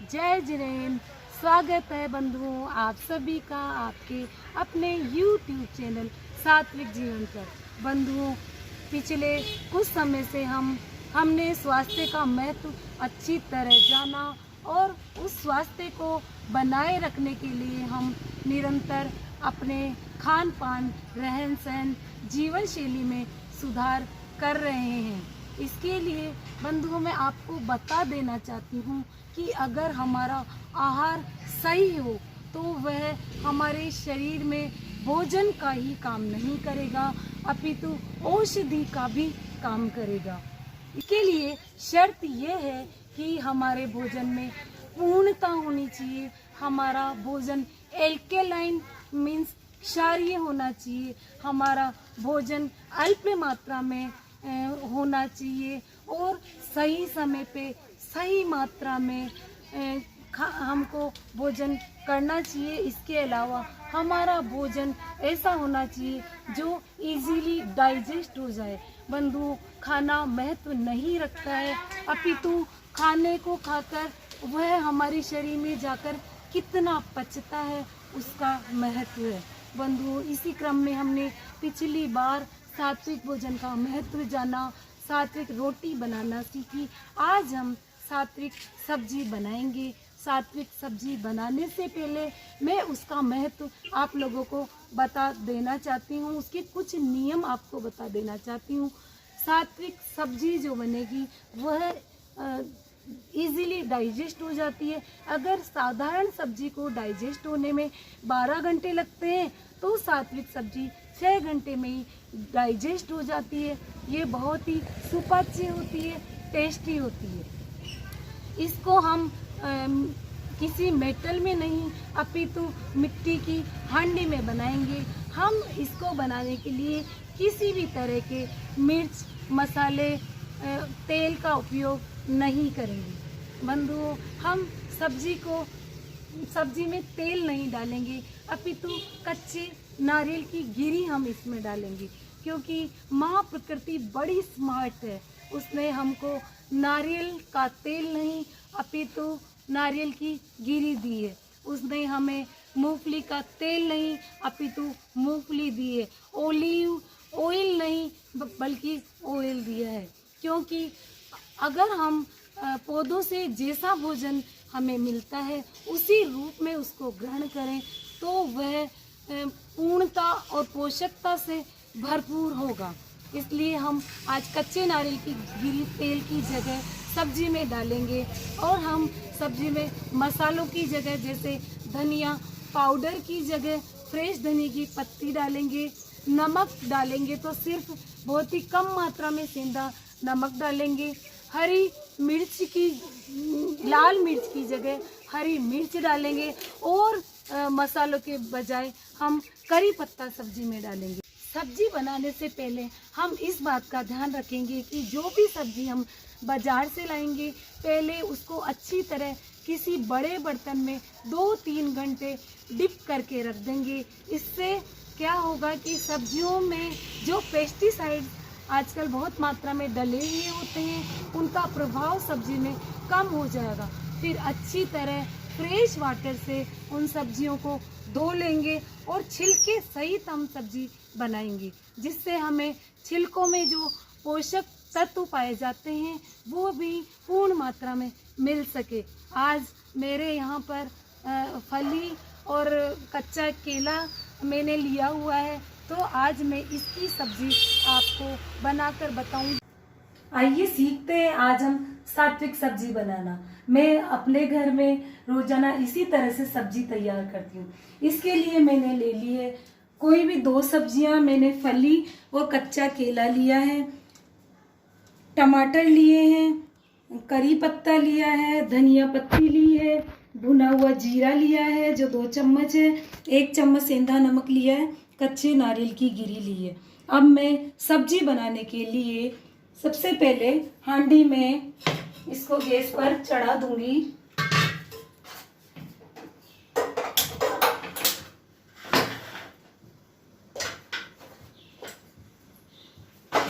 जय जिनेंद्र। स्वागत है बंधुओं आप सभी का आपके अपने YouTube चैनल सात्विक जीवन पर। बंधुओं, पिछले कुछ समय से हमने स्वास्थ्य का महत्व अच्छी तरह जाना और उस स्वास्थ्य को बनाए रखने के लिए हम निरंतर अपने खान पान, रहन सहन, जीवन शैली में सुधार कर रहे हैं। इसके लिए बंधुओं मैं आपको बता देना चाहती हूँ कि अगर हमारा आहार सही हो तो वह हमारे शरीर में भोजन का ही काम नहीं करेगा अपितु औषधि का भी काम करेगा। इसके लिए शर्त यह है कि हमारे भोजन में पूर्णता होनी चाहिए। हमारा भोजन एल्केलाइन मीन्स क्षारीय होना चाहिए। हमारा भोजन अल्प मात्रा में होना चाहिए और सही समय पे सही मात्रा में हमको भोजन करना चाहिए। इसके अलावा हमारा भोजन ऐसा होना चाहिए जो इजीली डाइजेस्ट हो जाए। बंधु, खाना महत्व नहीं रखता है अपितु खाने को खाकर वह हमारे शरीर में जाकर कितना पचता है उसका महत्व है। बंधु, इसी क्रम में हमने पिछली बार सात्विक भोजन का महत्व जाना, सात्विक रोटी बनाना सीखी। आज हम सात्विक सब्जी बनाएंगे। सात्विक सब्जी बनाने से पहले मैं उसका महत्व आप लोगों को बता देना चाहती हूँ। उसके कुछ नियम आपको बता देना चाहती हूँ। सात्विक सब्जी जो बनेगी वह इजीली डाइजेस्ट हो जाती है। अगर साधारण सब्जी को डाइजेस्ट होने में 12 घंटे लगते हैं तो सात्विक सब्जी 6 घंटे में ही डाइजेस्ट हो जाती है। ये बहुत ही सुपाच्य होती है, टेस्टी होती है। इसको हम किसी मेटल में नहीं अपितु मिट्टी की हांडी में बनाएंगे। हम इसको बनाने के लिए किसी भी तरह के मिर्च, मसाले, तेल का उपयोग नहीं करेंगे। बंधुओं, हम सब्जी में तेल नहीं डालेंगे अपितु कच्चे नारियल की गिरी हम इसमें डालेंगे, क्योंकि माँ प्रकृति बड़ी स्मार्ट है। उसने हमको नारियल का तेल नहीं अपितु नारियल की गिरी दी है। उसने हमें मूंगफली का तेल नहीं अपितु मूंगफली दी है। ओलिव ऑयल नहीं बल्कि ऑयल दिया है, क्योंकि अगर हम पौधों से जैसा भोजन हमें मिलता है उसी रूप में उसको ग्रहण करें तो वह पूर्णता और पोषकता से भरपूर होगा। इसलिए हम आज कच्चे नारियल की गिरी तेल की जगह सब्जी में डालेंगे और हम सब्जी में मसालों की जगह जैसे धनिया पाउडर की जगह फ्रेश धनिया की पत्ती डालेंगे। नमक डालेंगे तो सिर्फ बहुत ही कम मात्रा में सेंधा नमक डालेंगे। हरी मिर्च की लाल मिर्च की जगह हरी मिर्च डालेंगे और मसालों के बजाय हम करी पत्ता सब्जी में डालेंगे। सब्जी बनाने से पहले हम इस बात का ध्यान रखेंगे कि जो भी सब्जी हम बाजार से लाएंगे पहले उसको अच्छी तरह किसी बड़े बर्तन में 2-3 घंटे डिप करके रख देंगे। इससे क्या होगा कि सब्जियों में जो पेस्टिसाइड्स आजकल बहुत मात्रा में डले हुए होते हैं उनका प्रभाव सब्जी में कम हो जाएगा। फिर अच्छी तरह फ्रेश वाटर से उन सब्जियों को धो लेंगे और छिलके सहित हम सब्जी बनाएंगे, जिससे हमें छिलकों में जो पोषक तत्व पाए जाते हैं वो भी पूर्ण मात्रा में मिल सके। आज मेरे यहाँ पर फली और कच्चा केला मैंने लिया हुआ है, तो आज मैं इसकी सब्जी आपको बनाकर बताऊं। आइए सीखते हैं आज हम सात्विक सब्जी बनाना। मैं अपने घर में रोजाना इसी तरह से सब्जी तैयार करती हूँ। इसके लिए मैंने ले ली है कोई भी 2 सब्जियां। मैंने फली और कच्चा केला लिया है, टमाटर लिए हैं, करी पत्ता लिया है, धनिया पत्ती ली है, भुना हुआ जीरा लिया है जो 2 चम्मच है, 1 चम्मच सेंधा नमक लिया है, कच्चे नारियल की गिरी ली है। अब मैं सब्जी बनाने के लिए सबसे पहले हांडी में इसको गैस पर चढ़ा दूंगी।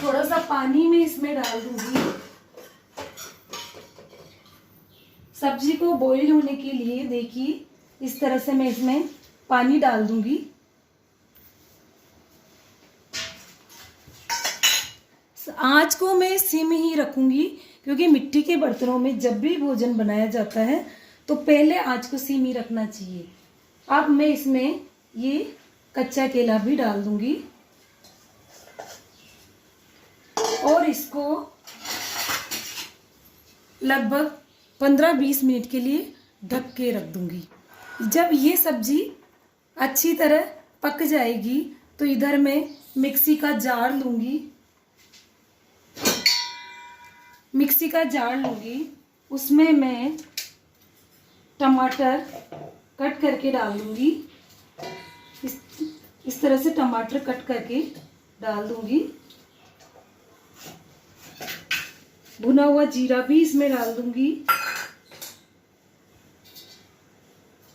थोड़ा सा पानी में इसमें डाल दूंगी। सब्जी को बॉईल होने के लिए देखिए इस तरह से मैं इसमें पानी डाल दूंगी। आंच को मैं सिम ही रखूंगी क्योंकि मिट्टी के बर्तनों में जब भी भोजन बनाया जाता है तो पहले आंच को सिम ही रखना चाहिए। अब मैं इसमें ये कच्चा केला भी डाल दूंगी और इसको लगभग 15-20 मिनट के लिए ढक के रख दूंगी। जब ये सब्जी अच्छी तरह पक जाएगी तो इधर मैं मिक्सी का जार लूंगी। उसमें मैं टमाटर कट करके डाल दूंगी। इस तरह से टमाटर कट करके डाल दूंगी। भुना हुआ जीरा भी इसमें डाल दूंगी।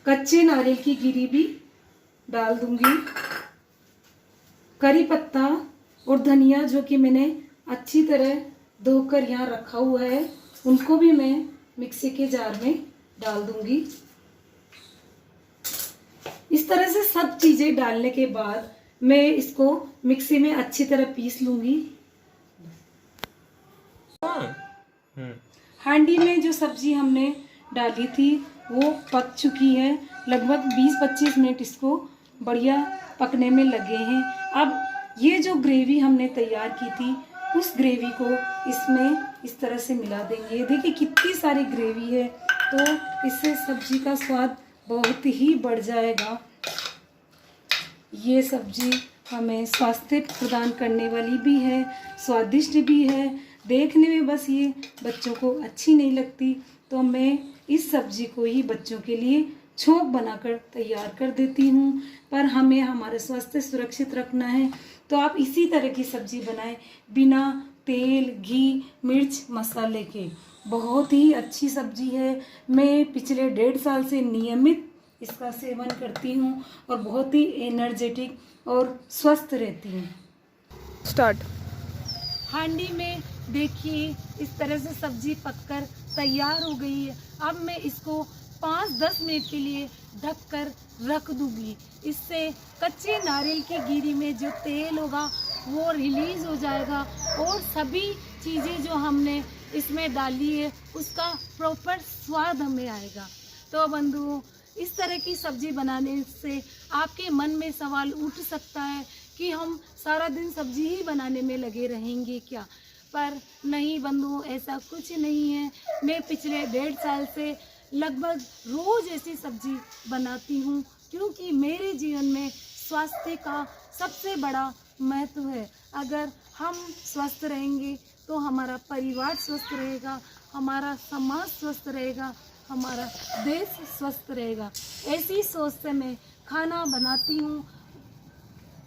कच्चे नारियल की गिरी भी डाल दूंगी। करी पत्ता और धनिया जो कि मैंने अच्छी तरह धोकर यहाँ रखा हुआ है उनको भी मैं मिक्सी के जार में डाल दूंगी। इस तरह से सब चीजें डालने के बाद मैं इसको मिक्सी में अच्छी तरह पीस लूंगी। हांडी में जो सब्जी हमने डाली थी वो पक चुकी है। लगभग 20-25 मिनट इसको बढ़िया पकने में लगे हैं। अब ये जो ग्रेवी हमने तैयार की थी उस ग्रेवी को इसमें इस तरह से मिला देंगे। देखिए कितनी सारी ग्रेवी है तो इससे सब्जी का स्वाद बहुत ही बढ़ जाएगा। ये सब्जी हमें स्वास्थ्य प्रदान करने वाली भी है, स्वादिष्ट भी है। देखने में बस ये बच्चों को अच्छी नहीं लगती तो मैं इस सब्जी को ही बच्चों के लिए छोंक बनाकर तैयार कर देती हूँ। पर हमें हमारा स्वास्थ्य सुरक्षित रखना है तो आप इसी तरह की सब्जी बनाएं बिना तेल, घी, मिर्च, मसाले के। बहुत ही अच्छी सब्जी है। मैं पिछले 1.5 साल से नियमित इसका सेवन करती हूँ और बहुत ही एनर्जेटिक और स्वस्थ रहती हूँ। स्टार्ट। हांडी में देखिए इस तरह से सब्जी पककर तैयार हो गई है। अब मैं इसको 5-10 मिनट के लिए ढककर रख दूंगी। इससे कच्चे नारियल की गिरी में जो तेल होगा वो रिलीज हो जाएगा और सभी चीज़ें जो हमने इसमें डाली है उसका प्रॉपर स्वाद हमें आएगा। तो बंधुओं, इस तरह की सब्जी बनाने से आपके मन में सवाल उठ सकता है कि हम सारा दिन सब्जी ही बनाने में लगे रहेंगे क्या? पर नहीं बंधुओं, ऐसा कुछ नहीं है। मैं पिछले 1.5 साल से लगभग रोज़ ऐसी सब्जी बनाती हूँ क्योंकि मेरे जीवन में स्वास्थ्य का सबसे बड़ा महत्व है। अगर हम स्वस्थ रहेंगे तो हमारा परिवार स्वस्थ रहेगा, हमारा समाज स्वस्थ रहेगा, हमारा देश स्वस्थ रहेगा। ऐसी सोच से मैं खाना बनाती हूँ,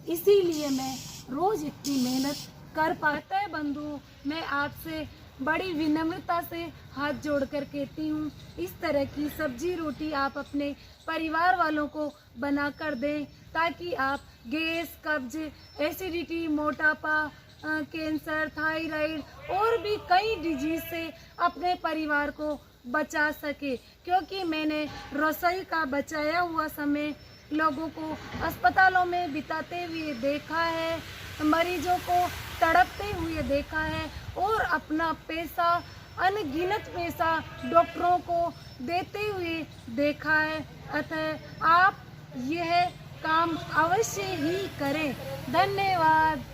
इसीलिए मैं रोज़ इतनी मेहनत कर पाता है। बंधु, मैं आपसे बड़ी विनम्रता से हाथ जोड़कर कहती हूँ इस तरह की सब्जी रोटी आप अपने परिवार वालों को बना कर दें ताकि आप गैस, कब्ज, एसिडिटी, मोटापा, कैंसर, थायराइड और भी कई डिजीज से अपने परिवार को बचा सके। क्योंकि मैंने रसोई का बचाया हुआ समय लोगों को अस्पतालों में बिताते हुए देखा है, मरीजों को तड़पते हुए देखा है और अपना पैसा, अनगिनत पैसा डॉक्टरों को देते हुए देखा है। अतः आप यह काम अवश्य ही करें। धन्यवाद।